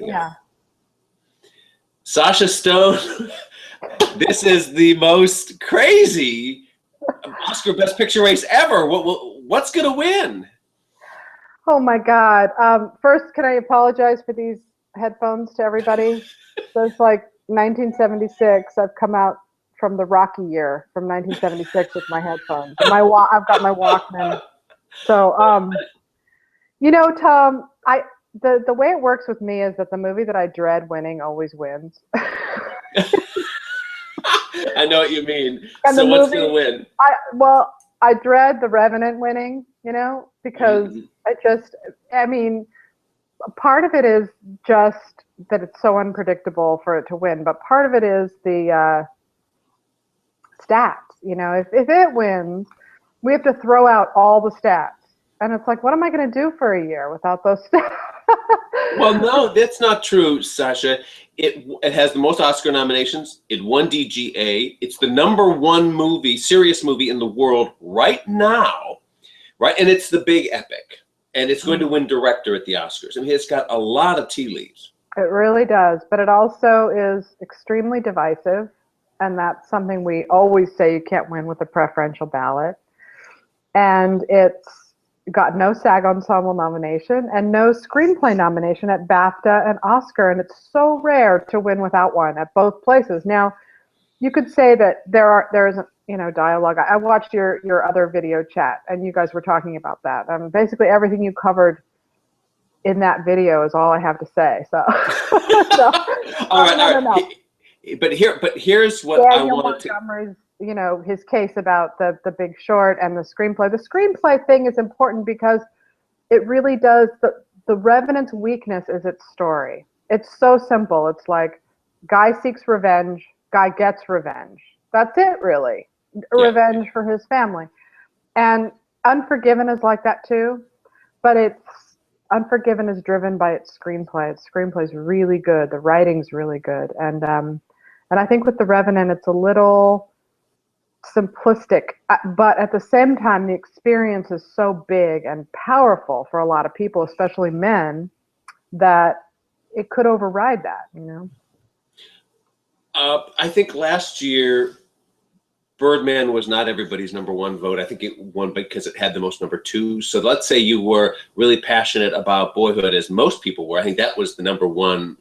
Yeah. Sasha Stone, this is the most crazy Oscar Best Picture race ever. What's going to win? Oh my God. First, can I apologize for these headphones to everybody? So it's like 1976. I've come out from the Rocky year from 1976 with my headphones. And I've got my Walkman. So, Tom, the way it works with me is that the movie that I dread winning always wins. I know what you mean. And so what's going to win? I dread The Revenant winning, because part of it is just that it's so unpredictable for it to win, but part of it is the stats. If it wins, we have to throw out all the stats. And it's like, what am I going to do for a year without those stats? Well, no, that's not true, Sasha. It has the most Oscar nominations. It won DGA. It's the #1 serious movie in the world right now, right? And it's the big epic. And it's going to win director at the Oscars. I mean, it's got a lot of tea leaves. It really does. But it also is extremely divisive. And that's something we always say you can't win with a preferential ballot. And it's got no SAG Ensemble nomination and no screenplay nomination at BAFTA and Oscar. And it's so rare to win without one at both places. Now, you could say that there isn't, dialogue. I watched your other video chat, and you guys were talking about that. Basically, everything you covered in that video is all I have to say. So, all right. No. But here's what Daniel I wanted Montgomery's, his case about the Big Short and the screenplay. The screenplay thing is important because it really does. The Revenant's weakness is its story. It's so simple. It's like, guy seeks revenge, guy gets revenge. That's it, really. Revenge for his family. And Unforgiven is like that too, but Unforgiven is driven by its screenplay. Its screenplay is really good. The writing's really good. And I think with The Revenant, it's a little simplistic, but at the same time, the experience is so big and powerful for a lot of people, especially men, that it could override that, I think last year, Birdman was not everybody's #1 vote. I think it won because it had the most #2. So let's say you were really passionate about Boyhood, as most people were. I think that was the #1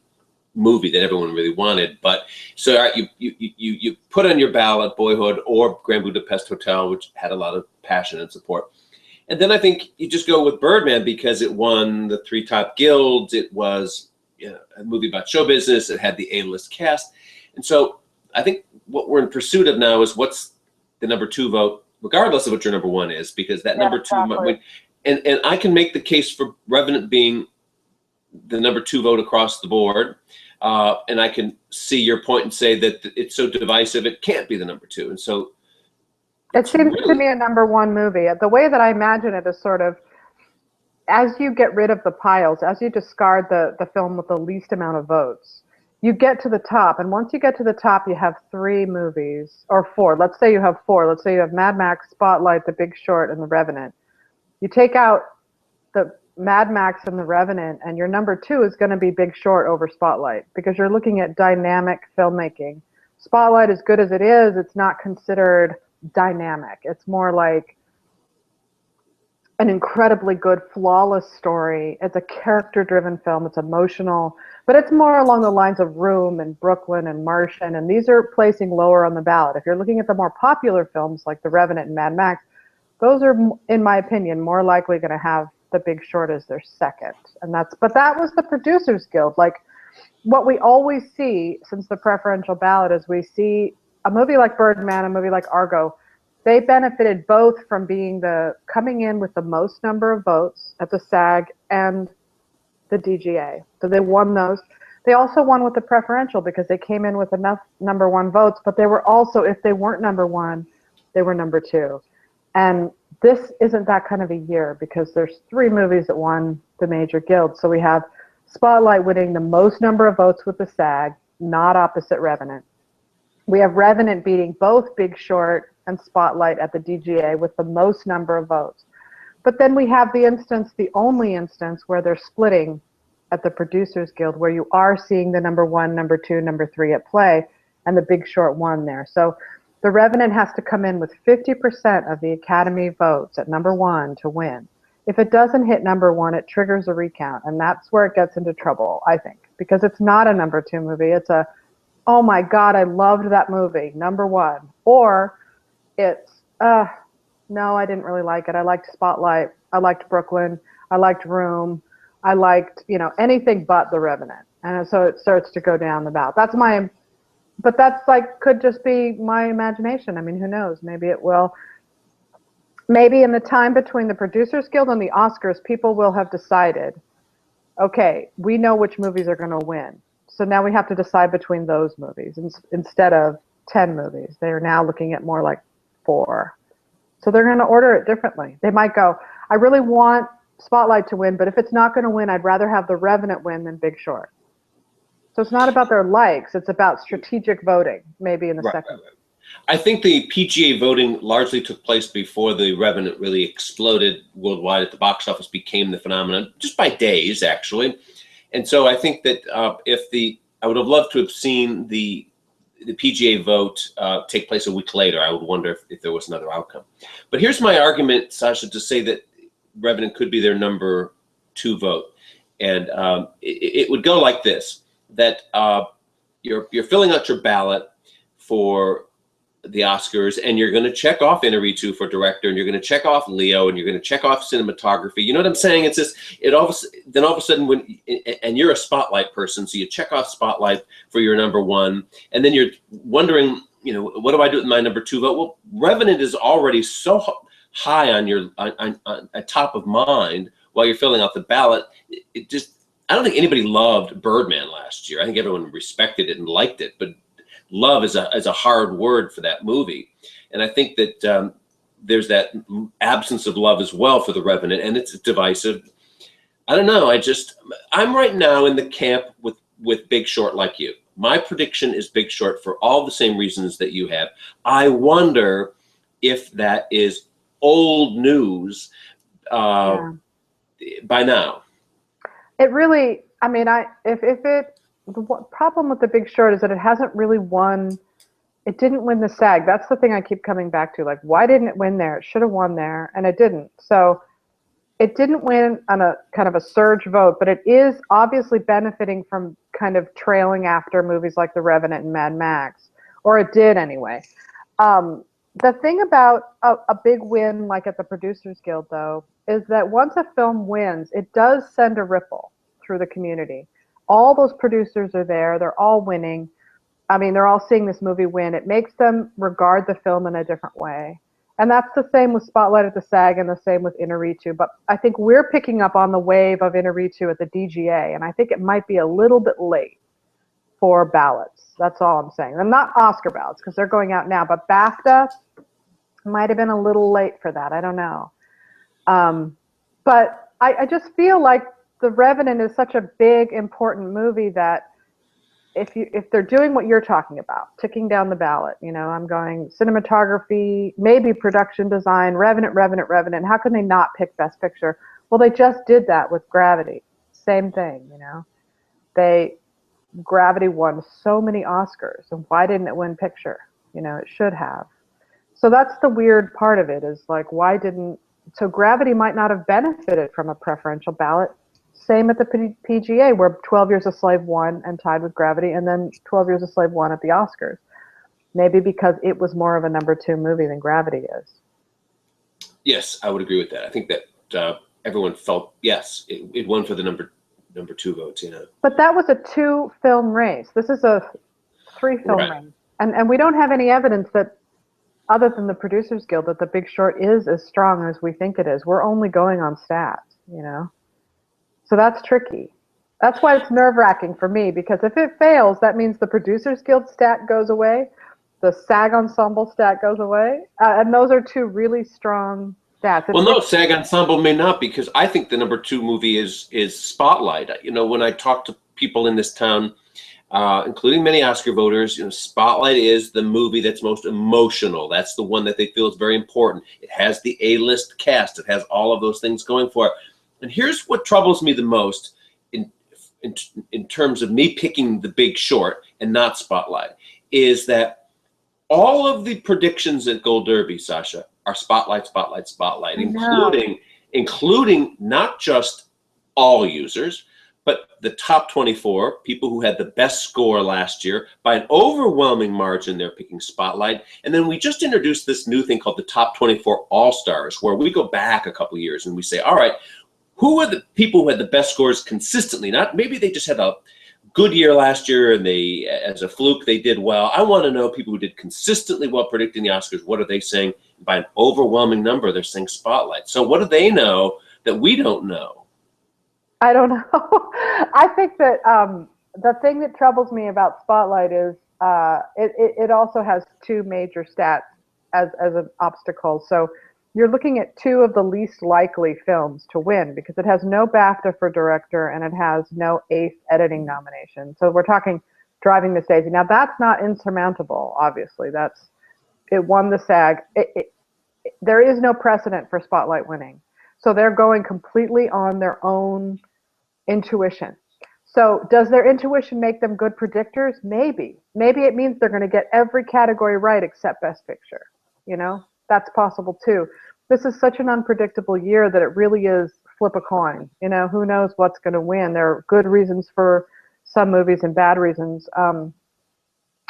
movie that everyone really wanted. But so you put on your ballot Boyhood or Grand Budapest Hotel, which had a lot of passion and support. And then I think you just go with Birdman because it won the 3 top guilds. It was a movie about show business. It had the A-list cast. And so I think what we're in pursuit of now is what's the #2 vote, regardless of what your #1 is, because that #2 might win. And I can make the case for Revenant being the #2 vote across the board. And I can see your point and say that it's so divisive it can't be the #2. And so it seems to me a #1 movie. The way that I imagine it is sort of, as you get rid of the piles, as you discard the film with the least amount of votes, you get to the top. And once you get to the top, you have 3 movies, or 4. Let's say you have 4. Let's say you have Mad Max, Spotlight, The Big Short, and The Revenant. You take out the Mad Max and The Revenant, and your #2 is going to be Big Short over Spotlight, because you're looking at dynamic filmmaking. Spotlight, as good as it is, it's not considered dynamic. It's more like an incredibly good, flawless story. It's a character-driven film. It's emotional, but it's more along the lines of Room and Brooklyn and Martian, and these are placing lower on the ballot. If you're looking at the more popular films like The Revenant and Mad Max, those are, in my opinion, more likely going to have The Big Short as their second. But that was the Producers Guild. Like, what we always see since the preferential ballot is we see a movie like Birdman, a movie like Argo. They benefited both from coming in with the most number of votes at the SAG and the DGA. So they won those. They also won with the preferential because they came in with enough #1 votes, but they were also, if they weren't #1, they were #2. And this isn't that kind of a year because there's 3 movies that won the major guilds. So we have Spotlight winning the most number of votes with the SAG, not opposite Revenant. We have Revenant beating both Big Short and Spotlight at the DGA with the most number of votes. But then we have the only instance where they're splitting at the Producers Guild where you are seeing the number 1, number 2, number 3 at play, and The Big Short won there. So The Revenant has to come in with 50% of the Academy votes at number 1 to win. If it doesn't hit number 1, it triggers a recount, and that's where it gets into trouble, I think, because it's not a number 2 movie. It's a, oh my God, I loved that movie, number 1. Or it's, no, I didn't really like it. I liked Spotlight. I liked Brooklyn. I liked Room. I liked, anything but The Revenant. And so it starts to go down the ballot. But that's could just be my imagination. I mean, who knows? Maybe it will. Maybe in the time between the Producers Guild and the Oscars, people will have decided, okay, we know which movies are going to win. So now we have to decide between those movies instead of 10 movies. They are now looking at more like 4. So they're going to order it differently. They might go, I really want Spotlight to win, but if it's not going to win, I'd rather have The Revenant win than Big Short. So it's not about their likes. It's about strategic voting, maybe in the second. Right. I think the PGA voting largely took place before The Revenant really exploded worldwide at the box office, became the phenomenon, just by days, actually. And so I think that I would have loved to have seen the PGA vote take place a week later. I would wonder if there was another outcome. But here's my argument, Sasha, to say that Revenant could be their number 2 vote. And it would go like this, that you're filling out your ballot for the Oscars, and you're going to check off Inarritu for director, and you're going to check off Leo, and you're going to check off cinematography. You know what I'm saying? It's just then all of a sudden and you're a Spotlight person, so you check off Spotlight for your number 1, and then you're wondering, what do I do with my number 2 vote? Well, Revenant is already so high on your at top of mind while you're filling out the ballot. I don't think anybody loved Birdman last year. I think everyone respected it and liked it, but love is a hard word for that movie. And I think that there's that absence of love as well for The Revenant, and it's divisive. I don't know. I'm right now in the camp with Big Short like you. My prediction is Big Short for all the same reasons that you have. I wonder if that is old news by now. It really, I mean, the problem with The Big Short is that it hasn't really won. It didn't win the SAG. That's the thing I keep coming back to. Why didn't it win there? It should have won there, and it didn't. So it didn't win on a kind of a surge vote, but it is obviously benefiting from kind of trailing after movies like The Revenant and Mad Max, or it did anyway. The thing about a big win like at the Producers Guild, though, is that once a film wins, it does send a ripple through the community. All those producers are there. They're all winning. I mean, they're all seeing this movie win. It makes them regard the film in a different way. And that's the same with Spotlight at the SAG and the same with Inarritu. But I think we're picking up on the wave of Inarritu at the DGA, and I think it might be a little bit late for ballots. That's all I'm saying. And not Oscar ballots, because they're going out now, but BAFTA might have been a little late for that. I don't know. But I just feel like The Revenant is such a big, important movie that if they're doing what you're talking about, ticking down the ballot, I'm going cinematography, maybe production design, Revenant, how can they not pick Best Picture? Well, they just did that with Gravity. Same thing, Gravity won so many Oscars, and why didn't it win Picture? It should have. So that's the weird part of it, is so Gravity might not have benefited from a preferential ballot. Same at the PGA, where 12 Years a Slave won and tied with Gravity, and then 12 Years a Slave won at the Oscars. Maybe because it was more of a number 2 movie than Gravity is. Yes, I would agree with that. I think that everyone felt, yes, it won for the number 2 votes. But that was a 2-film race. This is a 3-film race. And we don't have any evidence that, other than the Producers Guild, that The Big Short is as strong as we think it is. We're only going on stats, So that's tricky. That's why it's nerve-wracking for me, because if it fails, that means the Producers Guild stat goes away, the SAG Ensemble stat goes away, and those are 2 really strong stats. Well, no, SAG Ensemble may not, because I think the number 2 movie is Spotlight. When I talk to people in this town, including many Oscar voters, Spotlight is the movie that's most emotional. That's the one that they feel is very important. It has the A-list cast. It has all of those things going for it. And here's what troubles me the most in terms of me picking The Big Short and not Spotlight, is that all of the predictions at Gold Derby, Sasha, are Spotlight, Spotlight, Spotlight, including not just all users, but the top 24 people who had the best score last year. By an overwhelming margin, they're picking Spotlight. And then we just introduced this new thing called the top 24 All-Stars, where we go back a couple years and we say, all right, who are the people who had the best scores consistently? Not maybe they just had a good year last year and they, as a fluke, they did well. I want to know people who did consistently well predicting the Oscars. What are they saying? By an overwhelming number, they're saying Spotlight. So what do they know that we don't know? I don't know. I think that the thing that troubles me about Spotlight is it also has two major stats as an obstacle. So you're looking at two of the least likely films to win because it has no BAFTA for director and it has no ACE editing nomination. So we're talking Driving Miss Daisy. Now that's not insurmountable, obviously. It won the SAG. There is no precedent for Spotlight winning. So they're going completely on their own intuition. So does their intuition make them good predictors? Maybe. Maybe it means they're going to get every category right except Best Picture. You know, that's possible too. This is such an unpredictable year that it really is flip a coin. You know, who knows what's going to win? There are good reasons for some movies and bad reasons.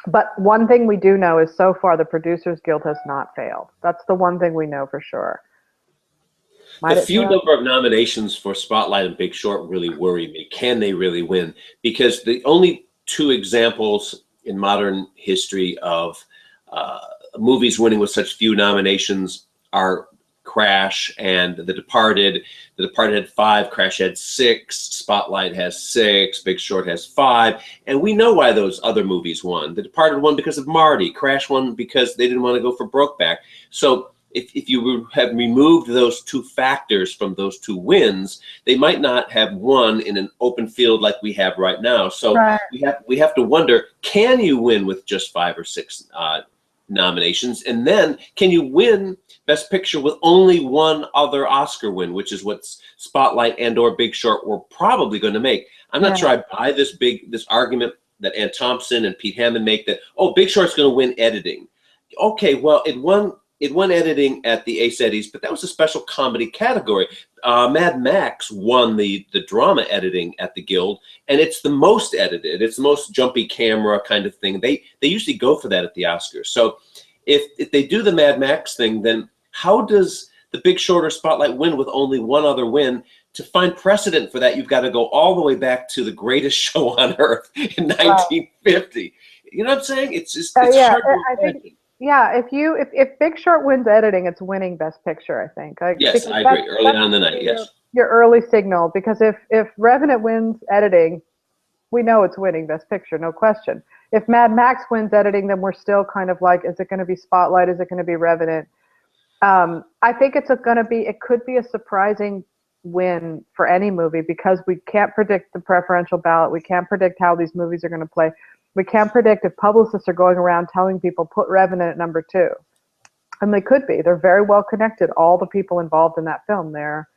But one thing we do know is so far the Producers Guild has not failed. That's the one thing we know for sure. The few number of nominations for Spotlight and Big Short really worry me. Can they really win? Because the only two examples in modern history of movies winning with such few nominations are Crash and The Departed. The Departed had 5, Crash had 6, Spotlight has 6, Big Short has 5. And we know why those other movies won. The Departed won because of Marty. Crash won because they didn't want to go for Brokeback. So if you have removed those two factors from those two wins, they might not have won in an open field like we have right now. So we have to wonder, can you win with just 5 or 6 nominations? And then can you win Best Picture with only one other Oscar win, which is what Spotlight and or Big Short were probably going to make. I'm not sure I buy this argument that Ann Thompson and Pete Hammond make that, oh, Big Short's going to win editing. Okay, well, it won editing at the Ace Eddies, but that was a special comedy category. Mad Max won the drama editing at the Guild, and it's the most edited. It's the most jumpy camera kind of thing. They usually go for that at the Oscars. So if they do the Mad Max thing, then how does the Big Short or Spotlight win with only one other win? To find precedent for that, you've got to go all the way back to the greatest show on earth in 1950. You know what I'm saying? It's hard to imagine. Yeah, if Big Short wins editing, it's winning Best Picture, I think. Yes, I agree. Early on in the night, yes. Your early signal, because if Revenant wins editing, we know it's winning Best Picture, no question. If Mad Max wins editing, then we're still kind of like, is it going to be Spotlight? Is it going to be Revenant? I think it could be a surprising win for any movie because we can't predict the preferential ballot. We can't predict how these movies are going to play. We can't predict if publicists are going around telling people put Revenant at number 2. And they could be. They're very well connected. All the people involved in that film, they're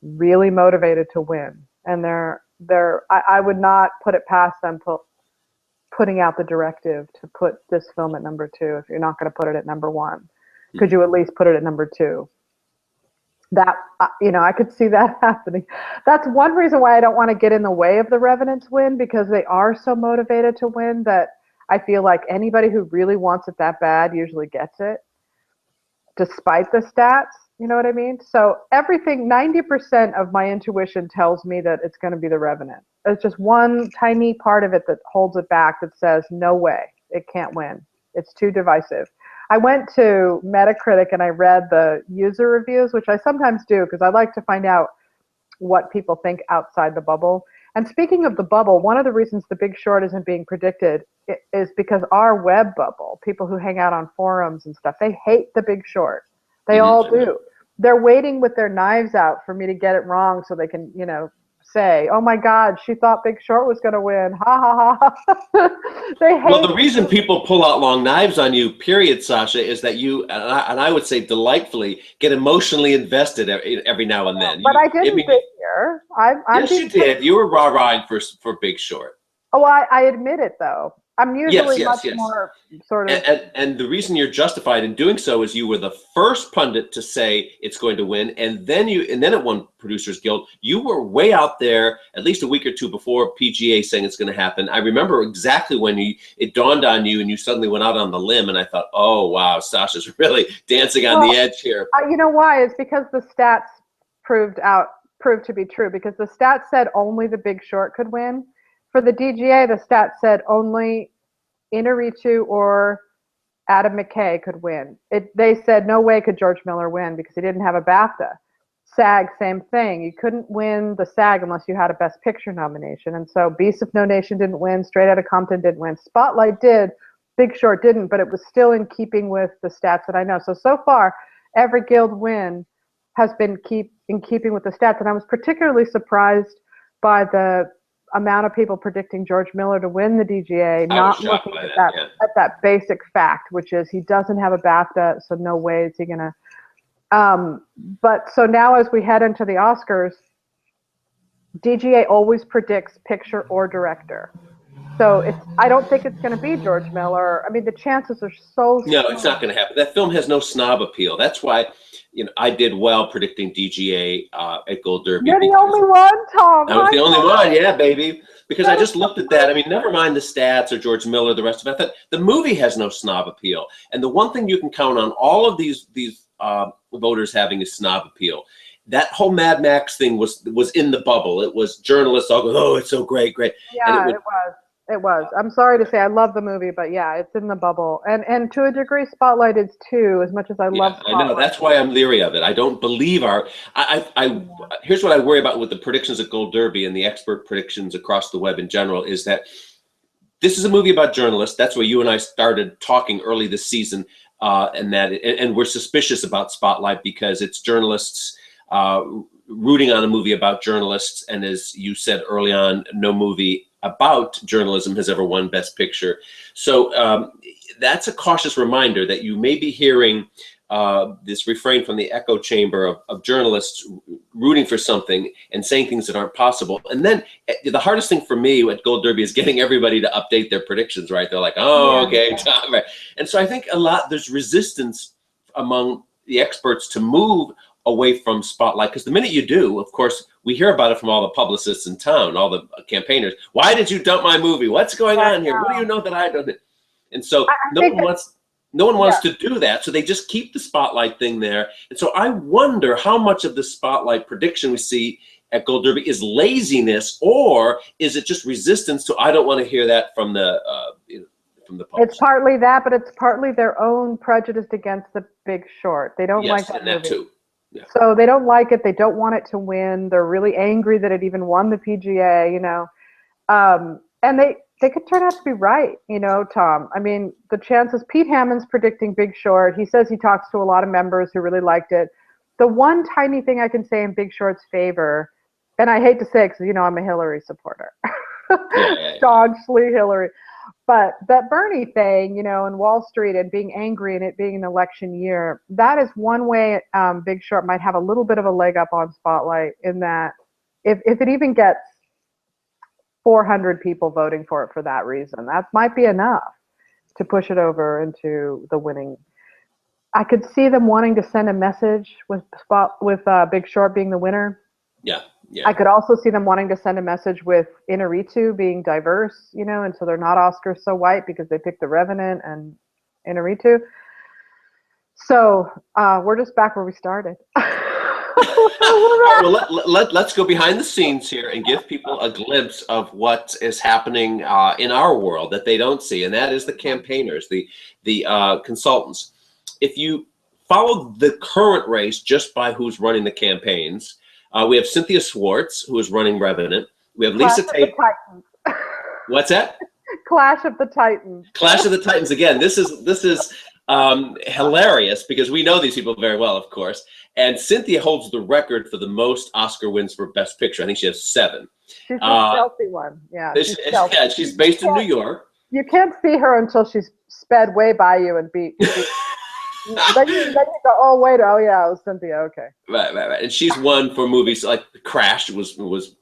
really motivated to win. And I would not put it past them putting out the directive to put this film at number 2 if you're not going to put it at number 1. Could you at least put it at number 2? That, I could see that happening. That's one reason why I don't want to get in the way of the Revenant's win, because they are so motivated to win that I feel like anybody who really wants it that bad usually gets it, despite the stats. You know what I mean? So 90% of my intuition tells me that it's going to be the Revenant. There's just one tiny part of it that holds it back that says, no way, it can't win. It's too divisive. I went to Metacritic and I read the user reviews, which I sometimes do because I like to find out what people think outside the bubble. And speaking of the bubble, one of the reasons The Big Short isn't being predicted is because our web bubble, people who hang out on forums and stuff, they hate The Big Short. They all do. They're waiting with their knives out for me to get it wrong so they can, say, "Oh my God, she thought Big Short was going to win." Ha ha ha. They hate. Well, the reason people pull out long knives on you, period, Sasha, is that you and I would say delightfully get emotionally invested every now and then. But I didn't this year. Yes, you did. You were rah-rahing for Big Short. Oh, I admit it though. I'm usually much more sort of. And the reason you're justified in doing so is you were the first pundit to say it's going to win, and then it won Producers Guild. You were way out there at least a week or two before PGA saying it's going to happen. I remember exactly when it dawned on you, and you suddenly went out on the limb, and I thought, oh wow, Sasha's really dancing on the edge here. You know why? It's because the stats proved to be true. Because the stats said only the Big Short could win. For the DGA, the stats said only Inarritu or Adam McKay could win. They said no way could George Miller win because he didn't have a BAFTA. SAG, same thing. You couldn't win the SAG unless you had a Best Picture nomination. And so Beasts of No Nation didn't win. Straight Outta Compton didn't win. Spotlight did. Big Short didn't, but it was still in keeping with the stats that I know. So far, every Guild win has been in keeping with the stats. And I was particularly surprised by the amount of people predicting George Miller to win the DGA, not looking at that basic fact, which is he doesn't have a BAFTA, so no way is he gonna. But so now as we head into the Oscars, DGA always predicts picture or director. So I don't think it's going to be George Miller. I mean, the chances are so small. No, it's not going to happen. That film has no snob appeal. That's why, I did well predicting DGA at Gold Derby. You're the only one, Tom. I was the only one, yeah, baby. Because I just looked at that. I mean, never mind the stats or George Miller, the rest of it. I thought the movie has no snob appeal. And the one thing you can count on all of these voters having is snob appeal. That whole Mad Max thing was in the bubble. It was journalists all go, oh, it's so great. Yeah, it was. It was. I'm sorry to say, I love the movie, but yeah, it's in the bubble, and to a degree, Spotlight is too. As much as I love Spotlight. I know, that's why I'm leery of it. I don't believe here's what I worry about with the predictions at Gold Derby and the expert predictions across the web in general is that this is a movie about journalists. That's where you and I started talking early this season, and we're suspicious about Spotlight because it's journalists rooting on a movie about journalists, and as you said early on, no movie about journalism has ever won Best Picture. So that's a cautious reminder that you may be hearing this refrain from the echo chamber of journalists rooting for something and saying things that aren't possible. And then the hardest thing for me at Gold Derby is getting everybody to update their predictions, right? They're like, oh, okay. Right. And so I think there's resistance among the experts to move away from Spotlight, because the minute you do, of course, we hear about it from all the publicists in town, all the campaigners. Why did you dump my movie? What's going on here? What do you know that I don't? And so no one wants to do that, so they just keep the Spotlight thing there. And so I wonder how much of the Spotlight prediction we see at Gold Derby is laziness, or is it just resistance to I don't want to hear that from the public? It's partly that, but it's partly their own prejudice against The Big Short. They don't like that movie. Too. Yeah. So they don't like it. They don't want it to win. They're really angry that it even won the PGA, and they could turn out to be right, Tom. I mean, the chances, Pete Hammond's predicting Big Short. He says he talks to a lot of members who really liked it. The one tiny thing I can say in Big Short's favor, and I hate to say it because, I'm a Hillary supporter. Staunchly Hillary. But that Bernie thing, in Wall Street and being angry and it being an election year, that is one way Big Short might have a little bit of a leg up on Spotlight, in that if it even gets 400 people voting for it for that reason, that might be enough to push it over into the winning. I could see them wanting to send a message with Big Short being the winner. Yeah. I could also see them wanting to send a message with Inarritu being diverse, and so they're not Oscars so white because they picked The Revenant and Inarritu. So we're just back where we started. Well, let's go behind the scenes here and give people a glimpse of what is happening in our world that they don't see, and that is the campaigners, the consultants. If you follow the current race just by who's running the campaigns, we have Cynthia Swartz, who is running Revenant. We have Lisa Tate. What's that? Clash of the Titans. Clash of the Titans again. This is Hilarious, because we know these people very well, of course. And Cynthia holds the record for the most Oscar wins for Best Picture. I think she has 7. She's the stealthy one. Yeah, she's based in New York. You can't see her until she's sped way by you and beat. then you go, oh wait, oh yeah, it was Cynthia. Okay. Right. And she's won for movies like Crash.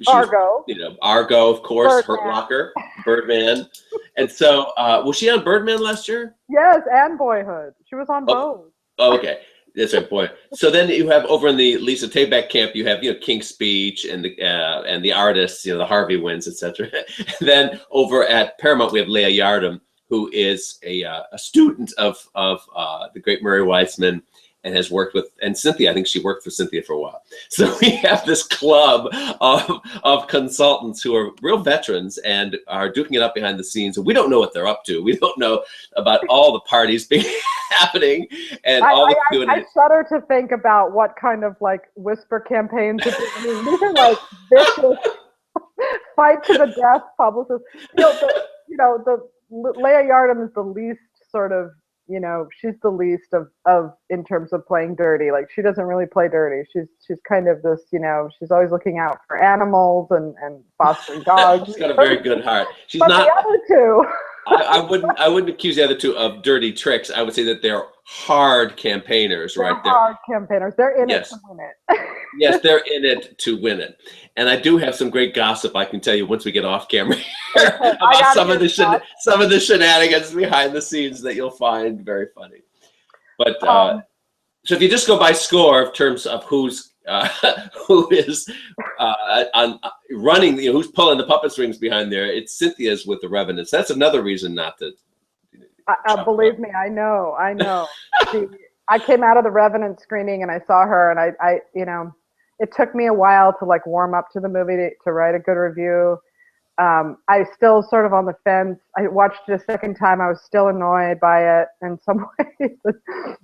Argo. Argo, of course. Birdman. Hurt Locker, Birdman. And so, was she on Birdman last year? Yes, and Boyhood. She was on both. Oh, okay. That's right, boy. So then you have over in the Lisa Tayback camp, you have King's Speech and the artists, the Harvey wins, etc. Then over at Paramount, we have Leah Yardem, who is a student of the great Murray Weissman, and has worked with, and Cynthia, I think she worked for Cynthia for a while. So we have this club of consultants who are real veterans and are duking it up behind the scenes. And we don't know what they're up to. We don't know about all the parties being happening and all the Q&A. I shudder to think about what kind of whisper campaigns. These are like vicious fight to the death publicists. The Leah Yardem is the least sort of, she's the least of in terms of playing dirty. Like, she doesn't really play dirty. She's kind of this, she's always looking out for animals and fostering dogs. She's got a very good heart. She's but not. The other two. I wouldn't accuse the other two of dirty tricks. I would say that they're hard campaigners, right? They're hard campaigners. They're in it to win it. Yes, they're in it to win it. And I do have some great gossip I can tell you once we get off camera about some of the shenanigans behind the scenes that you'll find very funny. But so if you just go by score in terms of who is on running, who's pulling the puppet strings behind there, it's Cynthia's with the Revenant. So that's another reason not to. Believe me, I know. I came out of the Revenant screening and I saw her, and I it took me a while to warm up to the movie to write a good review. I still sort of on the fence. I watched it a second time. I was still annoyed by it in some ways.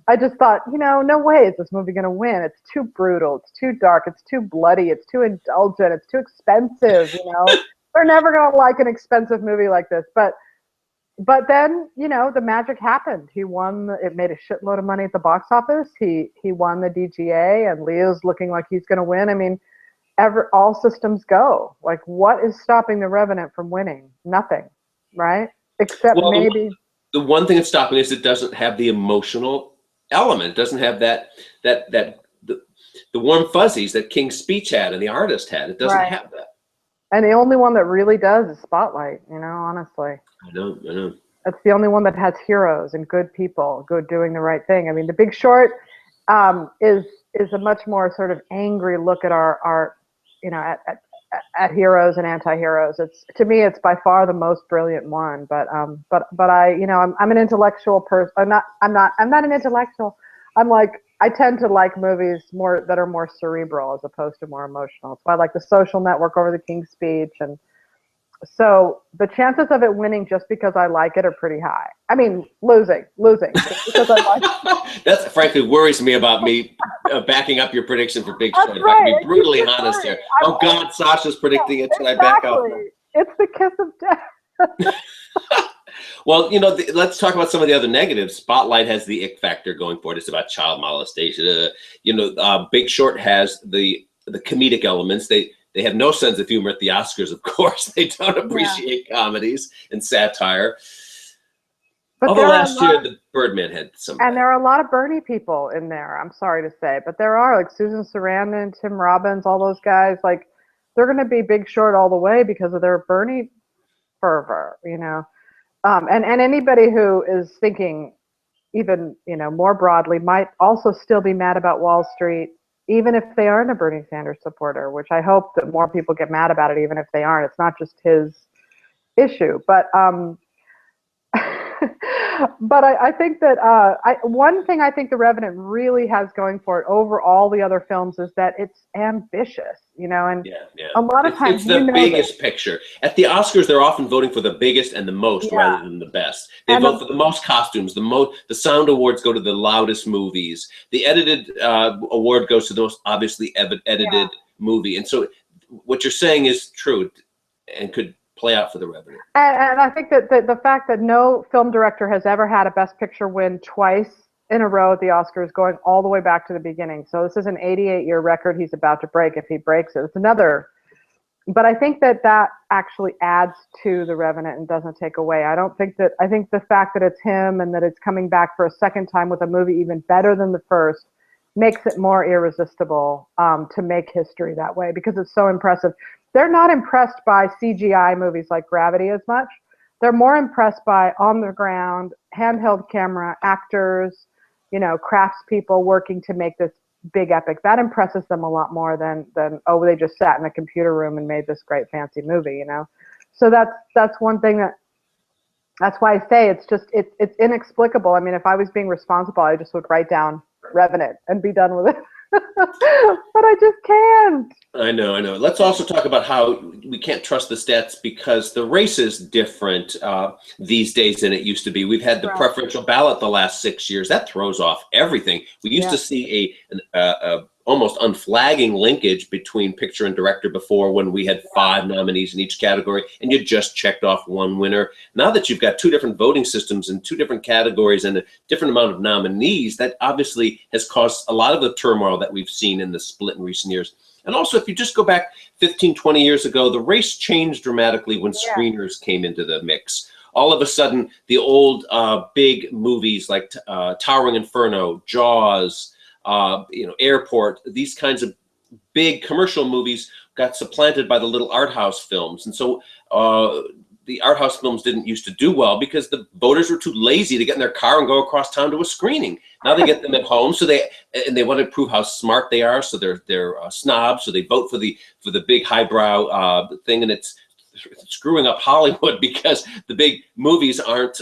I just thought, no way is this movie going to win. It's too brutal. It's too dark. It's too bloody. It's too indulgent. It's too expensive. They're never going to like an expensive movie like this. But then, the magic happened. He won. It made a shitload of money at the box office. He won the DGA, and Leo's looking like he's going to win. I mean, all systems go. What is stopping the Revenant from winning? Nothing, right? Except maybe the one thing that's stopping is it doesn't have the emotional element. It doesn't have the warm fuzzies that King's Speech had and the artist had. It doesn't have that. And the only one that really does is Spotlight. Honestly. I know. It's the only one that has heroes and good people, doing the right thing. I mean, The Big Short is a much more sort of angry look at our at heroes and anti-heroes. To me, it's by far the most brilliant one. But I'm an intellectual person. I'm not an intellectual. I tend to like movies that are more cerebral as opposed to more emotional. So I like The Social Network over The King's Speech, and so the chances of it winning just because I like it are pretty high. I mean, losing because I like it. That frankly worries me about me backing up your prediction for Big Short. If right. I can be brutally honest here. Oh God, Sasha's predicting it. Should I back up? It's the kiss of death. Well, let's talk about some of the other negatives. Spotlight has the ick factor going for it. It's about child molestation. Big Short has the comedic elements. They have no sense of humor at the Oscars, of course. They don't appreciate comedies and satire. But although last year the Birdman had some. And there are a lot of Bernie people in there, I'm sorry to say. But there are, Susan Sarandon, Tim Robbins, all those guys, they're going to be Big Short all the way because of their Bernie fervor, And anybody who is thinking even, more broadly might also still be mad about Wall Street, even if they aren't a Bernie Sanders supporter, which I hope that more people get mad about it, even if they aren't. It's not just his issue. But but I think that one thing I think The Revenant really has going for it over all the other films is that it's ambitious, and a lot of times it's the biggest picture. At the Oscars, they're often voting for the biggest and the most rather than the best. They vote for the most costumes. The sound awards go to the loudest movies. The edited award goes to the most obviously edited movie. And so what you're saying is true and could play out for The Revenant. And I think that the fact that no film director has ever had a Best Picture win twice in a row at the Oscars, going all the way back to the beginning. So this is an 88-year record he's about to break. If he breaks it, it's another. But I think that actually adds to The Revenant and doesn't take away. I think the fact that it's him and that it's coming back for a second time with a movie even better than the first makes it more irresistible to make history that way, because it's so impressive. They're not impressed by CGI movies like Gravity as much. They're more impressed by on the ground, handheld camera, actors, craftspeople working to make this big epic. That impresses them a lot more than they just sat in a computer room and made this great fancy movie, So that's one thing that's why I say it's inexplicable. I mean, if I was being responsible, I just would write down Revenant and be done with it. But I just can't. I know. Let's also talk about how we can't trust the stats, because the race is different these days than it used to be. We've had the preferential ballot the last 6 years. That throws off everything. We used to see a almost unflagging linkage between picture and director before, when we had 5 nominees in each category and you just checked off one winner. Now that you've got 2 different voting systems in 2 different categories and a different amount of nominees, that obviously has caused a lot of the turmoil that we've seen in the split in recent years. And also, if you just go back 15, 20 years ago, the race changed dramatically when screeners came into the mix. All of a sudden, the old big movies like Towering Inferno, Jaws, Airport, these kinds of big commercial movies got supplanted by the little art house films. And so the art house films didn't used to do well because the voters were too lazy to get in their car and go across town to a screening. Now they get them at home, so they want to prove how smart they are, so they're snobs, so they vote for the big highbrow thing, and it's screwing up Hollywood because the big movies aren't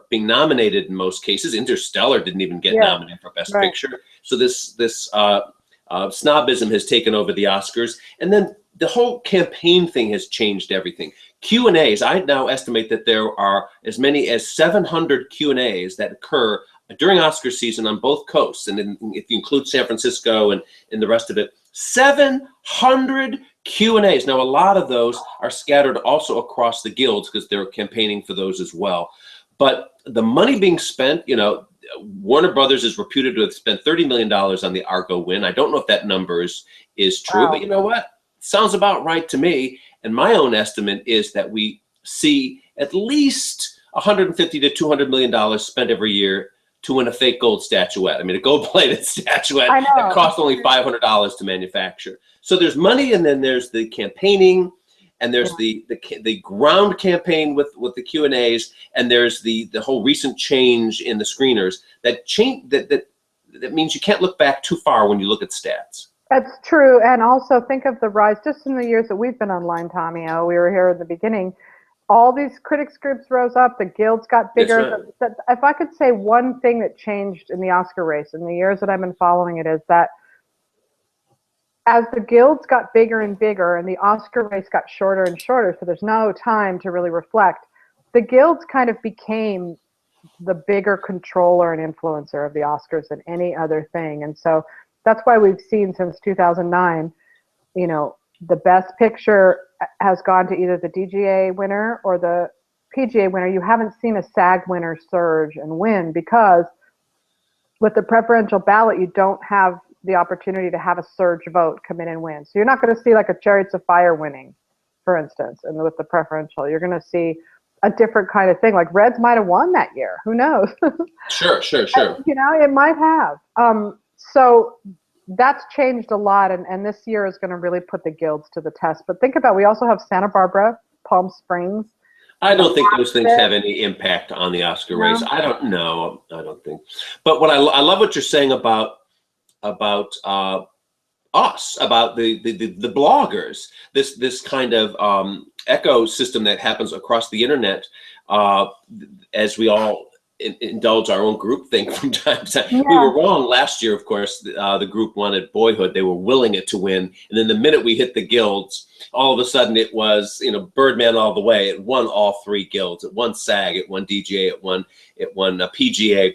being nominated in most cases. Interstellar didn't even get nominated for Best Picture. So this snobism has taken over the Oscars, and then the whole campaign thing has changed everything. Q&As, I now estimate that there are as many as 700 Q&As that occur during Oscar season on both coasts, and if you include San Francisco and the rest of it, 700 Q&As. Now, a lot of those are scattered also across the guilds because they're campaigning for those as well. But the money being spent, Warner Brothers is reputed to have spent $30 million on the Argo win. I don't know if that number is true, but you know what? Sounds about right to me. And my own estimate is that we see at least $150 to $200 million spent every year to win a fake gold statuette. I mean, a gold-plated statuette that costs only $500 to manufacture. So there's money, and then there's the campaigning, and there's the ground campaign with the Q&As, and there's the whole recent change in the screeners. That means you can't look back too far when you look at stats. That's true, and also think of the rise just in the years that we've been online, Tommy. We were here at the beginning. All these critics groups rose up. The guilds got bigger. Right. If I could say one thing that changed in the Oscar race in the years that I've been following it, is that as the guilds got bigger and bigger and the Oscar race got shorter and shorter, so there's no time to really reflect, the guilds kind of became the bigger controller and influencer of the Oscars than any other thing. And so that's why we've seen since 2009, the Best Picture has gone to either the DGA winner or the PGA winner. You haven't seen a SAG winner surge and win, because with the preferential ballot, you don't have the opportunity to have a surge vote come in and win. So you're not going to see like a Chariots of Fire winning, for instance, and with the preferential. You're going to see a different kind of thing. Like Reds might have won that year. Who knows? Sure. It might have. So that's changed a lot, and this year is going to really put the guilds to the test. But think about, we also have Santa Barbara, Palm Springs. I don't think those things have any impact on the Oscar race. I don't know. I don't think. But what I love what you're saying about us, about the bloggers, this kind of ecosystem that happens across the internet, as we all indulge our own groupthink from time to time. Yeah. We were wrong last year, of course. The group wanted Boyhood. They were willing it to win. And then the minute we hit the guilds, all of a sudden it was, Birdman all the way. It won all 3 guilds. It won SAG. It won DGA. It won PGA.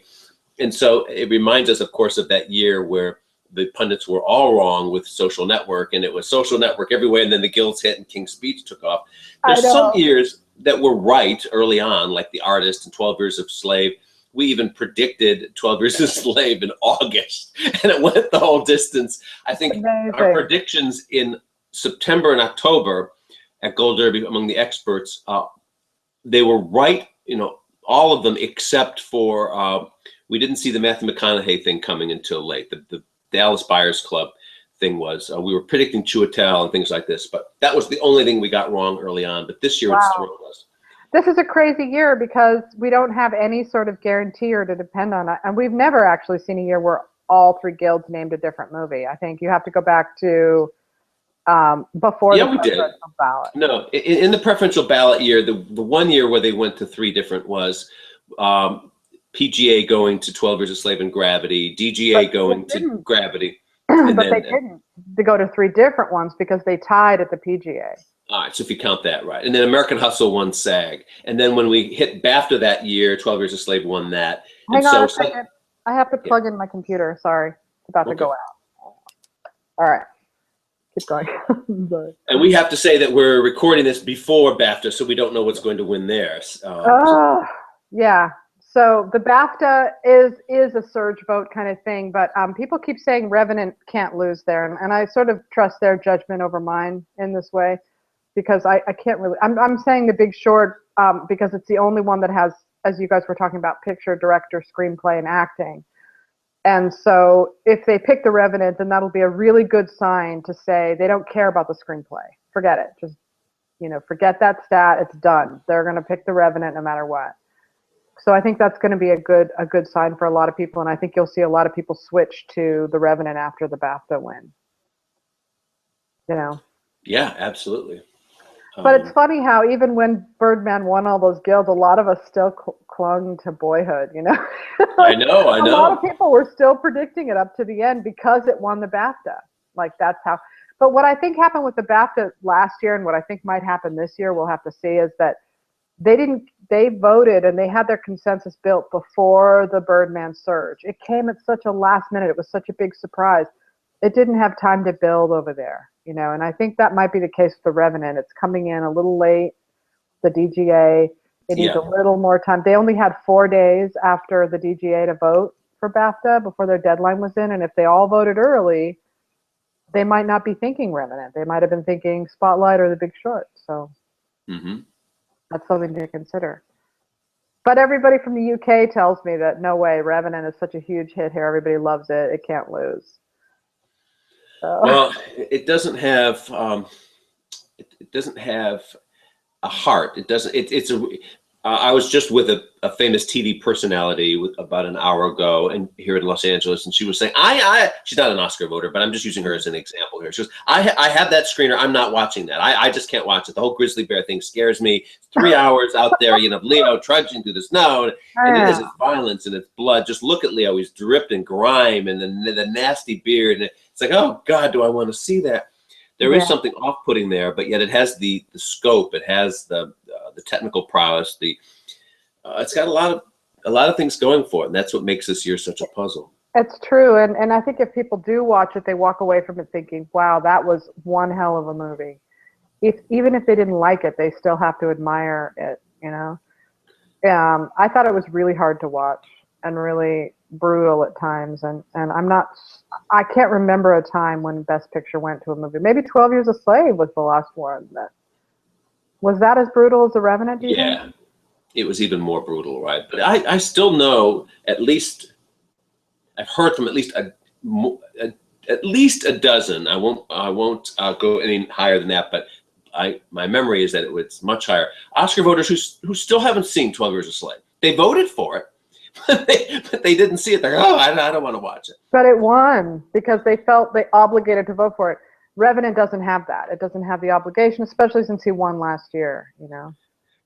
And so it reminds us, of course, of that year where the pundits were all wrong with Social Network, and it was Social Network everywhere, and then the guilds hit and King's Speech took off. There's some years that were right early on, like The Artist and 12 Years a Slave. We even predicted 12 Years a Slave in August, and it went the whole distance. I think our predictions in September and October at Gold Derby among the experts, they were right, you know, all of them except for we didn't see the Matthew McConaughey thing coming until late. The Dallas Buyers Club thing was, we were predicting Chiwetel and things like this, but that was the only thing we got wrong early on. But this year it's thrown us. This is a crazy year because we don't have any sort of guarantee or to depend on it. And we've never actually seen a year where all three guilds named a different movie. I think you have to go back to before the preferential ballot. No, in the preferential ballot year, the 1 year where they went to three different was PGA going to 12 Years a Slave and Gravity, DGA going to Gravity. But they didn't. They go to three different ones because they tied at the PGA. All right, so if you count that right. And then American Hustle won SAG. And then when we hit BAFTA that year, 12 Years a Slave won that. Hang on a second. I have to plug in my computer. Sorry. It's about to go out. All right. Keep going. And we have to say that we're recording this before BAFTA, so we don't know what's going to win there. Yeah. So the BAFTA is a surge vote kind of thing, but people keep saying Revenant can't lose there, and I sort of trust their judgment over mine in this way. Because I can't really, I'm saying The Big Short because it's the only one that has, as you guys were talking about, picture, director, screenplay, and acting. And so if they pick The Revenant, then that'll be a really good sign to say they don't care about the screenplay. Forget it. Just, you know, forget that stat. It's done. They're going to pick The Revenant no matter what. So I think that's going to be a good sign for a lot of people. And I think you'll see a lot of people switch to The Revenant after the BAFTA win. You know? Yeah, absolutely. But it's funny how even when Birdman won all those guilds, a lot of us still clung to Boyhood, you know? I know. A lot of people were still predicting it up to the end because it won the BAFTA. Like, that's how. But what I think happened with the BAFTA last year and what I think might happen this year, we'll have to see, is that they voted and they had their consensus built before the Birdman surge. It came at such a last minute. It was such a big surprise. It didn't have time to build over there. You know, and I think that might be the case with The Revenant. It's coming in a little late. The DGA, it needs a little more time. They only had 4 days after the DGA to vote for BAFTA before their deadline was in. And if they all voted early, they might not be thinking Revenant. They might have been thinking Spotlight or The Big Short. So that's something to consider. But everybody from the UK tells me that no way, Revenant is such a huge hit here. Everybody loves it. It can't lose. Well, it doesn't have it doesn't have a heart. It doesn't. It's a. I was just with a famous TV personality about an hour ago, and here in Los Angeles, and she was saying, she's not an Oscar voter, but I'm just using her as an example here. She goes, I have that screener. I'm not watching that. I just can't watch it. The whole grizzly bear thing scares me. It's 3 hours out there, you know, Leo trudging through the snow, and it is its violence and its blood. Just look at Leo. He's dripped in grime and the nasty beard, and it's like, oh God, do I want to see that? There is something off-putting there, but yet it has the scope. It has the technical prowess. It's got a lot of things going for it, and that's what makes this year such a puzzle. It's true, and I think if people do watch it, they walk away from it thinking, "Wow, that was one hell of a movie." Even if they didn't like it, they still have to admire it. You know, I thought it was really hard to watch and really brutal at times, and I can't remember a time when Best Picture went to a movie. Maybe 12 Years a Slave was the last one. Was that as brutal as The Revenant, do you think? It was even more brutal, right? But I still know, at least, I've heard from at least a dozen. I won't go any higher than that, but my memory is that it was much higher. Oscar voters who still haven't seen 12 Years a Slave. They voted for it, but they didn't see it. They're like, oh, I don't want to watch it. But it won because they felt they obligated to vote for it. Revenant doesn't have that. It doesn't have the obligation, especially since he won last year, you know.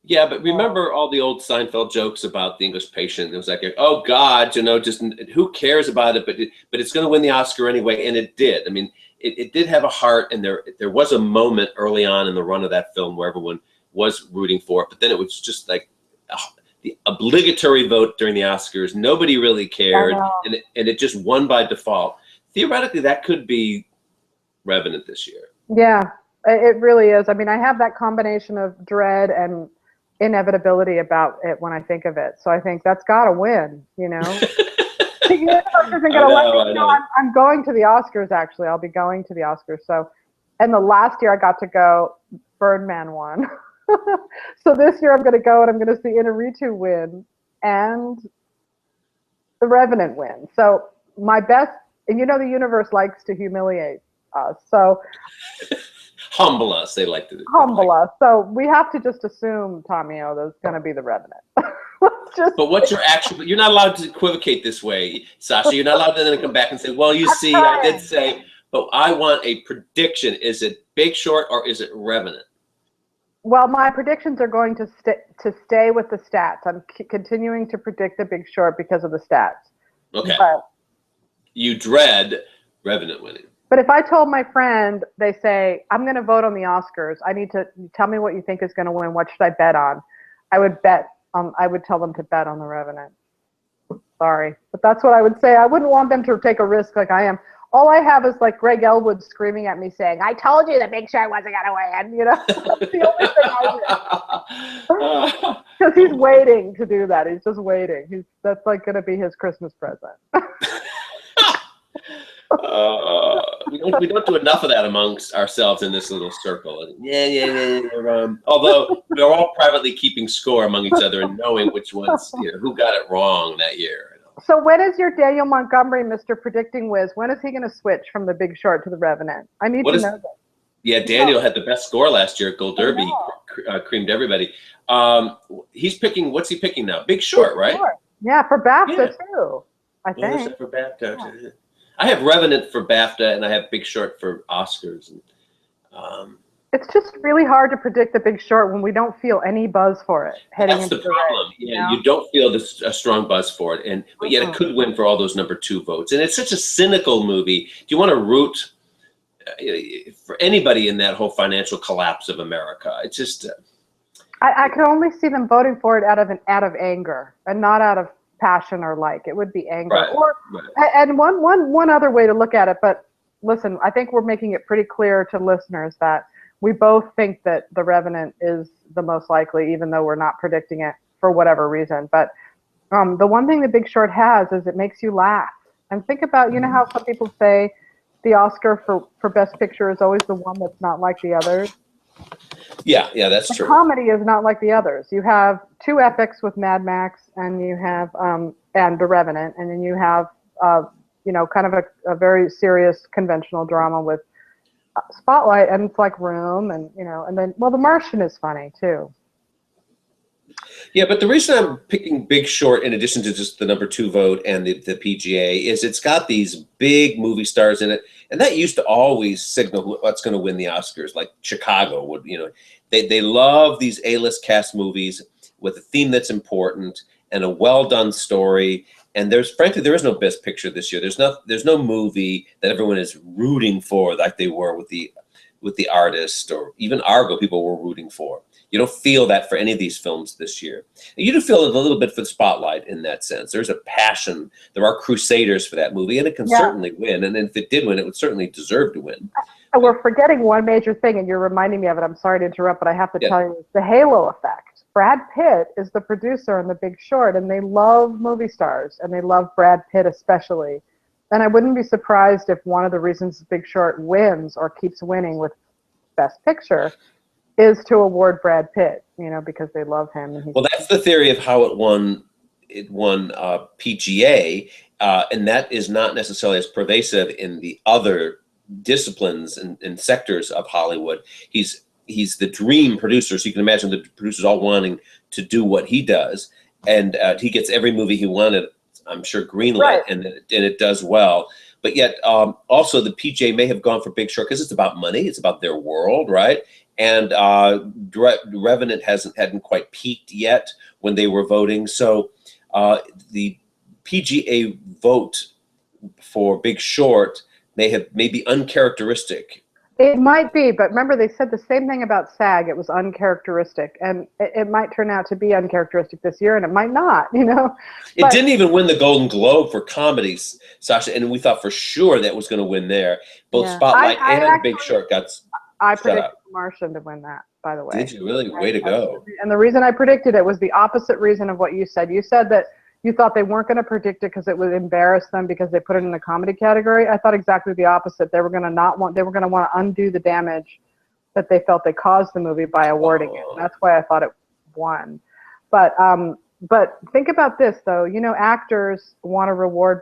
Yeah, but remember all the old Seinfeld jokes about The English Patient? It was like, oh God, you know, just who cares about it? But it's going to win the Oscar anyway, and it did. I mean, it did have a heart, and there was a moment early on in the run of that film where everyone was rooting for it, but then it was just like the obligatory vote during the Oscars. Nobody really cared, and it just won by default. theoretically, that could be Revenant this year. Yeah, it really is. I mean, I have that combination of dread and inevitability about it when I think of it. So I think that's got to win, you know? The universe isn't going to let me. I know. I'm going to the Oscars, actually. I'll be going to the Oscars. So, and the last year I got to go, Birdman won. So this year I'm going to go and I'm going to see Inarritu win and The Revenant win. So my best, and you know the universe likes to humiliate us. So Humble us. They like to do. humble us. So we have to just assume, Tommy-O, there's going to be The Revenant. But what's your actual? You're not allowed to equivocate this way, Sasha. You're not allowed to then come back and say, "Well, you see, I did say." But I want a prediction. Is it Big Short or is it Revenant? Well, my predictions are going to stay with the stats. I'm continuing to predict The Big Short because of the stats. Okay. But you dread Revenant winning. But if I told my friend, they say, I'm going to vote on the Oscars. I need to tell me what you think is going to win. What should I bet on? I would tell them to bet on The Revenant. Sorry. But that's what I would say. I wouldn't want them to take a risk like I am. All I have is like Greg Elwood screaming at me saying, I told you The Big Short wasn't going to win. You know, that's the only thing I do. Because he's waiting to do that. He's just waiting. That's like going to be his Christmas present. We don't do enough of that amongst ourselves in this little circle. Yeah. Although we're all privately keeping score among each other and knowing which ones, who got it wrong that year. So when is your Daniel Montgomery, Mr. Predicting Whiz? When is he going to switch from The Big Short to The Revenant? I need to know that. Yeah, Daniel had the best score last year at Gold Derby. Creamed everybody. He's picking. What's he picking now? Big Short, right? Short. Yeah, for BAFTA too. I think. What is it for BAFTA? Yeah. I have Revenant for BAFTA and I have Big Short for Oscars. It's just really hard to predict The Big Short when we don't feel any buzz for it heading into the problem. Yeah, you don't feel a strong buzz for it, but yet it could win for all those number 2 votes. And it's such a cynical movie. Do you want to root for anybody in that whole financial collapse of America? It's just. I can only see them voting for it out of anger and not out of passion or like. It would be anger. Right. And one other way to look at it, but listen, I think we're making it pretty clear to listeners that we both think that The Revenant is the most likely, even though we're not predicting it for whatever reason. But the one thing The Big Short has is it makes you laugh. And think about, you know how some people say the Oscar for Best Picture is always the one that's not like the others? Yeah, that's true. Comedy is not like the others. You have 2 epics with Mad Max, and you have and The Revenant, and then you have kind of a very serious conventional drama with Spotlight, and it's like Room, and and then The Martian is funny too. Yeah, but the reason I'm picking Big Short, in addition to just the number 2 vote and the PGA, is it's got these big movie stars in it, and that used to always signal what's going to win the Oscars. Like Chicago would, they love these A-list cast movies with a theme that's important and a well-done story. And frankly, there is no Best Picture this year. There's no movie that everyone is rooting for like they were with the Artist, or even Argo. People were rooting for. You don't feel that for any of these films this year. You do feel it a little bit for the Spotlight in that sense. There's a passion. There are crusaders for that movie, and it can certainly win. And if it did win, it would certainly deserve to win. And we're forgetting one major thing, and you're reminding me of it. I'm sorry to interrupt, but I have to tell you, the halo effect. Brad Pitt is the producer on The Big Short, and they love movie stars, and they love Brad Pitt especially. And I wouldn't be surprised if one of the reasons The Big Short wins or keeps winning with Best Picture is to award Brad Pitt, because they love him. And well, that's the theory of how it won. It won PGA, and that is not necessarily as pervasive in the other disciplines and sectors of Hollywood. He's the dream producer, so you can imagine the producers all wanting to do what he does, and he gets every movie he wanted, I'm sure, greenlit, and it does well. But yet, also the PGA may have gone for Big Short because it's about money, it's about their world, right? And Revenant hadn't quite peaked yet when they were voting. So the PGA vote for Big Short may be uncharacteristic It might be, but remember they said the same thing about SAG. It was uncharacteristic, and it might turn out to be uncharacteristic this year, and it might not, you know. It But didn't even win the Golden Globe for comedies, Sasha, and we thought for sure that was going to win there. Both yeah, Spotlight I and Big actually Short got I shut predicted up. The Martian to win that, by the way. Did you really? Way to go. And the reason I predicted it was the opposite reason of what you said. You said that you thought they weren't going to predict it because it would embarrass them because they put it in the comedy category. I thought exactly the opposite. They were going to want to undo the damage that they felt they caused the movie by awarding it. And that's why I thought it won. But think about this though. You know, actors want to reward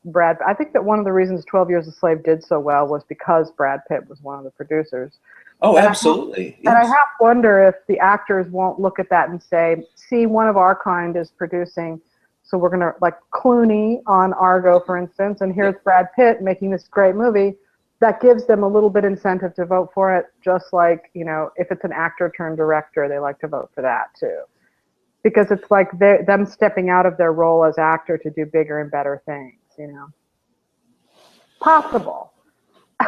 Brad. I think that one of the reasons 12 Years a Slave did so well was because Brad Pitt was one of the producers. Oh, absolutely. And I half wonder if the actors won't look at that and say, see, one of our kind is producing, so we're going to, like Clooney on Argo, for instance, and here's Brad Pitt making this great movie. That gives them a little bit incentive to vote for it, just like, you know, if it's an actor turned director, they like to vote for that too. Because it's like them stepping out of their role as actor to do bigger and better things, you know. Possible.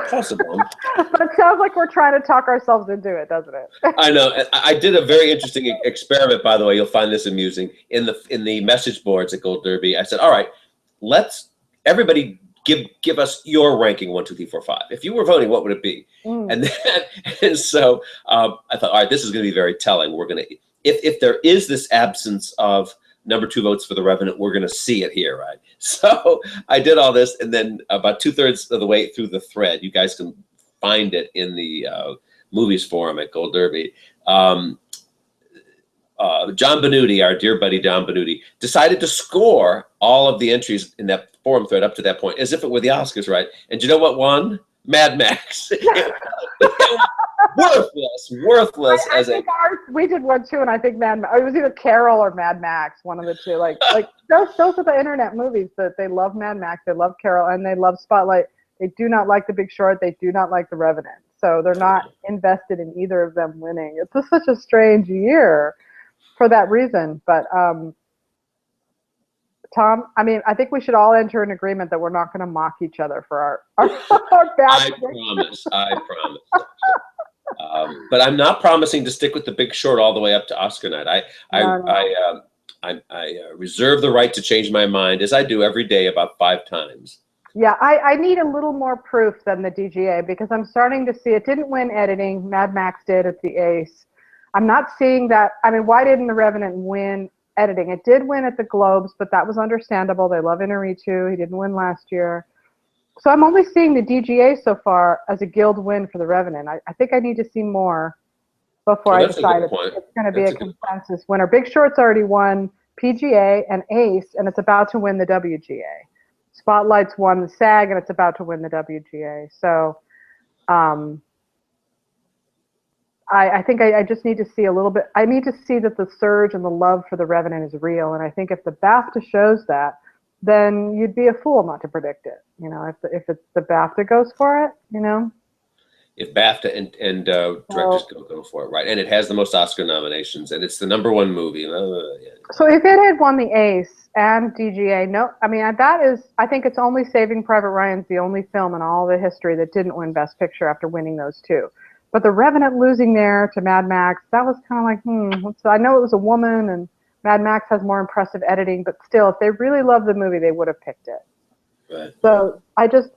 Possible. But it sounds like we're trying to talk ourselves into it, doesn't it? I know. I did a very interesting experiment, by the way. You'll find this amusing. In the message boards at Gold Derby, I said, all right, let's everybody give us your ranking 1, 2, 3, 4, 5. If you were voting, what would it be? And so I thought, all right, this is going to be very telling. We're going to if there is this absence of number 2 votes for The Revenant, we're going to see it here, right? So I did all this, and then about 2/3 of the way through the thread, you guys can find it in the movies forum at Gold Derby. John Benuti, our dear buddy John Benuti, decided to score all of the entries in that forum thread up to that point as if it were the Oscars, right? And do you know what won? Mad Max. worthless. We did one too, and I think it was either Carol or Mad Max, one of the two. Like those are the internet movies that they love Mad Max, they love Carol, and they love Spotlight. They do not like The Big Short. They do not like The Revenant. So they're not invested in either of them winning. It's just such a strange year for that reason. But Tom, I mean, I think we should all enter an agreement that we're not going to mock each other for our bad. I promise. But I'm not promising to stick with The Big Short all the way up to Oscar night. I reserve the right to change my mind, as I do every day about 5 times. Yeah, I need a little more proof than the DGA, because I'm starting to see it didn't win editing. Mad Max did at the Ace. I'm not seeing that. I mean, why didn't The Revenant win editing? It did win at the Globes, but that was understandable. They love Inarritu. He didn't win last year. So I'm only seeing the DGA so far as a guild win for The Revenant. I think I need to see more before I decide it's going to be a consensus winner. Big Short's already won PGA and Ace, and it's about to win the WGA. Spotlight's won the SAG, and it's about to win the WGA. So I think I just need to see a little bit. I need to see that the surge and the love for The Revenant is real. And I think if the BAFTA shows that, then you'd be a fool not to predict it. You know, if it's the BAFTA goes for it, you know. If BAFTA and directors go for it, right? And it has the most Oscar nominations, and it's the #1 movie. So if it had won the Ace and DGA, no, I mean, I think it's only Saving Private Ryan's the only film in all the history that didn't win Best Picture after winning those 2. But The Revenant losing there to Mad Max, that was kind of like, I know it was a woman, and Mad Max has more impressive editing, but still, if they really loved the movie, they would have picked it. Right. So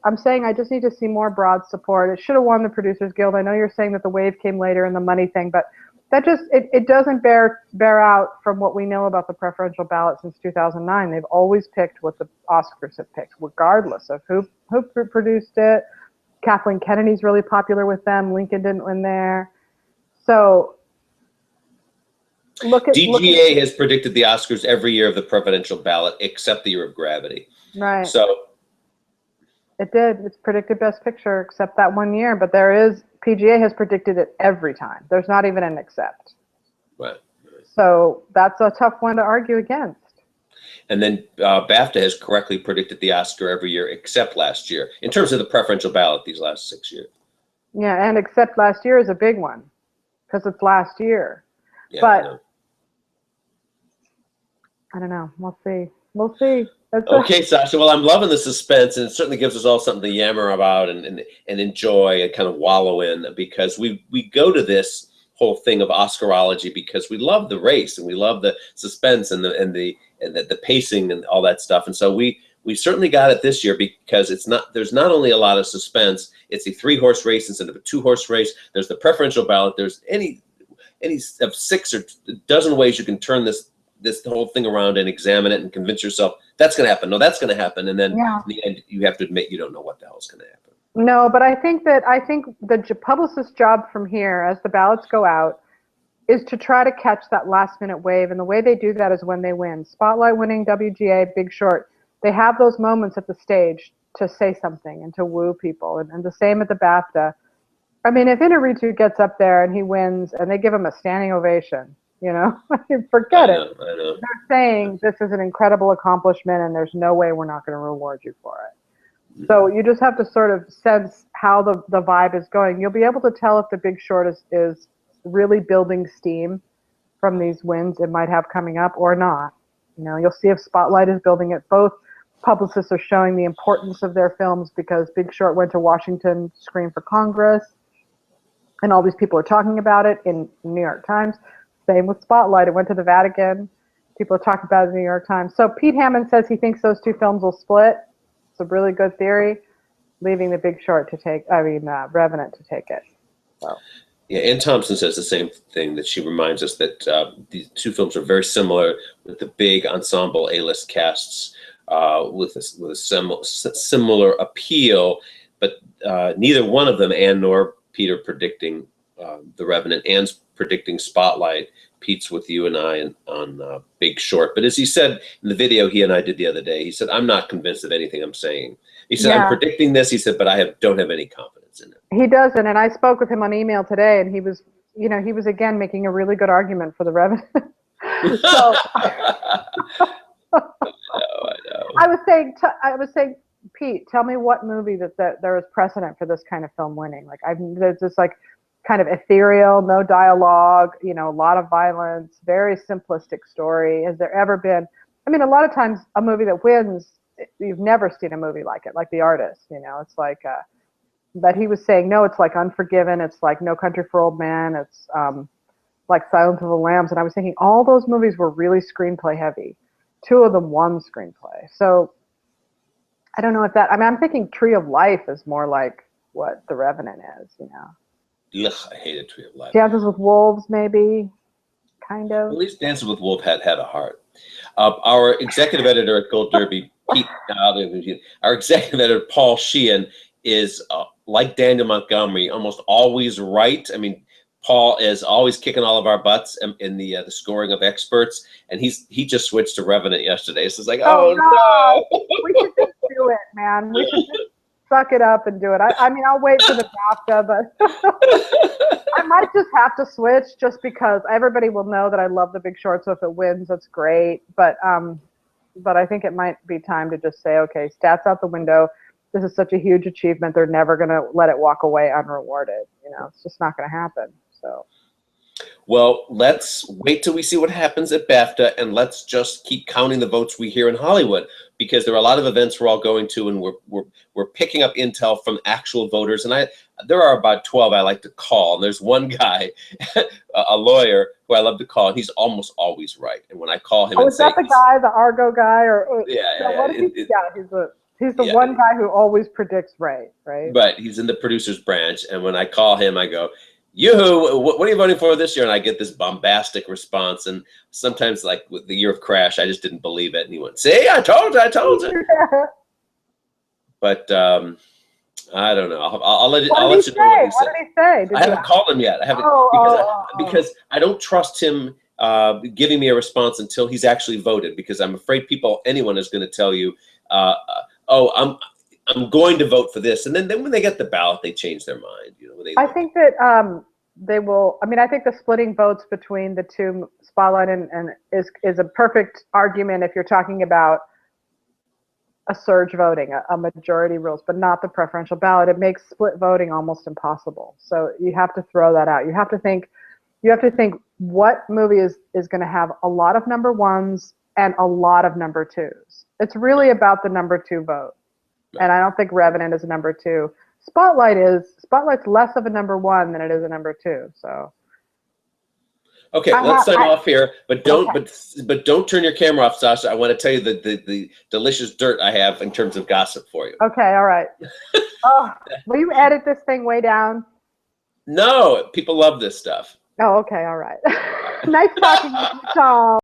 I'm saying I just need to see more broad support. It should have won the Producers Guild. I know you're saying that the wave came later and the money thing, but that just it doesn't bear out from what we know about the preferential ballot since 2009. They've always picked what the Oscars have picked, regardless of who produced it. Kathleen Kennedy's really popular with them. Lincoln didn't win there. So DGA has predicted the Oscars every year of the presidential ballot except the year of Gravity. Right. So it did. It's predicted Best Picture except that one year, but PGA has predicted it every time. There's not even an except. Right. So that's a tough one to argue against. And then BAFTA has correctly predicted the Oscar every year except last year in terms of the preferential ballot these last 6 years. Yeah, and except last year is a big one because it's last year. Yeah, but I don't know. We'll see. Okay, Sasha. Well, I'm loving the suspense, and it certainly gives us all something to yammer about and enjoy and kind of wallow in, because we go to this whole thing of Oscarology because we love the race and we love the suspense and the pacing and all that stuff. And so we certainly got it this year because there's not only a lot of suspense, it's a 3-horse race instead of a 2-horse race. There's the preferential ballot. There's any of 6 or a dozen ways you can turn this whole thing around and examine it and convince yourself that's going to happen. No, that's going to happen. And then in the end, you have to admit you don't know what the hell is going to happen. No, but I think the publicist's job from here, as the ballots go out, is to try to catch that last minute wave. And the way they do that is when they win. Spotlight winning, WGA, Big Short, they have those moments at the stage to say something and to woo people. And the same at the BAFTA. I mean, if Inarritu gets up there and he wins and they give him a standing ovation, forget it. I know. They're saying this is an incredible accomplishment and there's no way we're not going to reward you for it. So you just have to sort of sense how the vibe is going. You'll be able to tell if the Big Short is really building steam from these wins it might have coming up or not. You'll see if Spotlight is building it. Both publicists are showing the importance of their films because Big Short went to Washington to screen for Congress, and all these people are talking about it in New York Times. Same with Spotlight. It went to the Vatican. People are talking about it in the New York Times. So Pete Hammond says he thinks those two films will split. It's a really good theory, leaving the Big Short Revenant to take it. So. Yeah, Ann Thompson says the same thing, that she reminds us that these two films are very similar with the big ensemble A-list casts with a similar appeal, but neither one of them, Ann nor Pete, are predicting The Revenant. Ann's predicting Spotlight. Pete's with you and I on Big Short. But as he said in the video he and I did the other day, he said, I'm not convinced of anything I'm saying. He said, I'm predicting this. He said, but I don't have any confidence in it. He doesn't. And I spoke with him on email today, and he was again making a really good argument for The Revenant. So I know. I was saying, Pete, tell me what movie that there is precedent for this kind of film winning. Like there's this like kind of ethereal, no dialogue, a lot of violence, very simplistic story. Has there ever been? I mean, a lot of times a movie that wins, you've never seen a movie like it, like The Artist. It's like, but he was saying, no, it's like Unforgiven. It's like No Country for Old Men. It's like Silence of the Lambs. And I was thinking all those movies were really screenplay heavy. 2 of them won screenplay. So I don't know if that, I'm thinking Tree of Life is more like what The Revenant is, Ugh, I hated Tree of Life. Dances with Wolves, maybe, kind of. At least Dances with Wolves had a heart. Our executive editor at Gold Derby, our executive editor, Paul Sheehan, is like Daniel Montgomery, almost always right. I mean, Paul is always kicking all of our butts in the scoring of experts, and he just switched to Revenant yesterday. So it's like, oh no. We should just do it, man. We should just suck it up and do it. I mean, I'll wait for the BAFTA, but I might just have to switch just because everybody will know that I love The Big Short. So if it wins, that's great. But I think it might be time to just say, okay, stats out the window. This is such a huge achievement. They're never going to let it walk away unrewarded. It's just not going to happen. So. Well, let's wait till we see what happens at BAFTA, and let's just keep counting the votes we hear in Hollywood, because there are a lot of events we're all going to, and we're picking up intel from actual voters. And there are about 12 I like to call, and there's one guy, a lawyer, who I love to call, and he's almost always right. And when I call him, is that the guy, the Argo guy, or yeah, he's the one guy who always predicts right? Right. He's in the producer's branch, and when I call him, I go, "Yoo-hoo, what are you voting for this year?" And I get this bombastic response. And sometimes, like with the year of Crash, I just didn't believe it. And he went, "See, I told you." But I don't know. I'll let you know what he said. What did he say? I haven't called him yet. I haven't because I don't trust him giving me a response until he's actually voted, because I'm afraid anyone is going to tell you, I'm going to vote for this, and then when they get the ballot, they change their mind. I think that they will. I mean, I think the splitting votes between the two, Spotlight and is a perfect argument if you're talking about a surge voting, a majority rules, but not the preferential ballot. It makes split voting almost impossible. So you have to throw that out. You have to think what movie is going to have a lot of number ones and a lot of number twos. It's really about the number two vote. And I don't think Revenant is a number two. Spotlight's less of a number one than it is a number two. So. Okay, let's sign off here, but don't turn your camera off, Sasha. I want to tell you the delicious dirt I have in terms of gossip for you. Okay, all right. Oh, will you edit this thing way down? No, people love this stuff. Oh, okay, all right. Nice talking with you, Tom.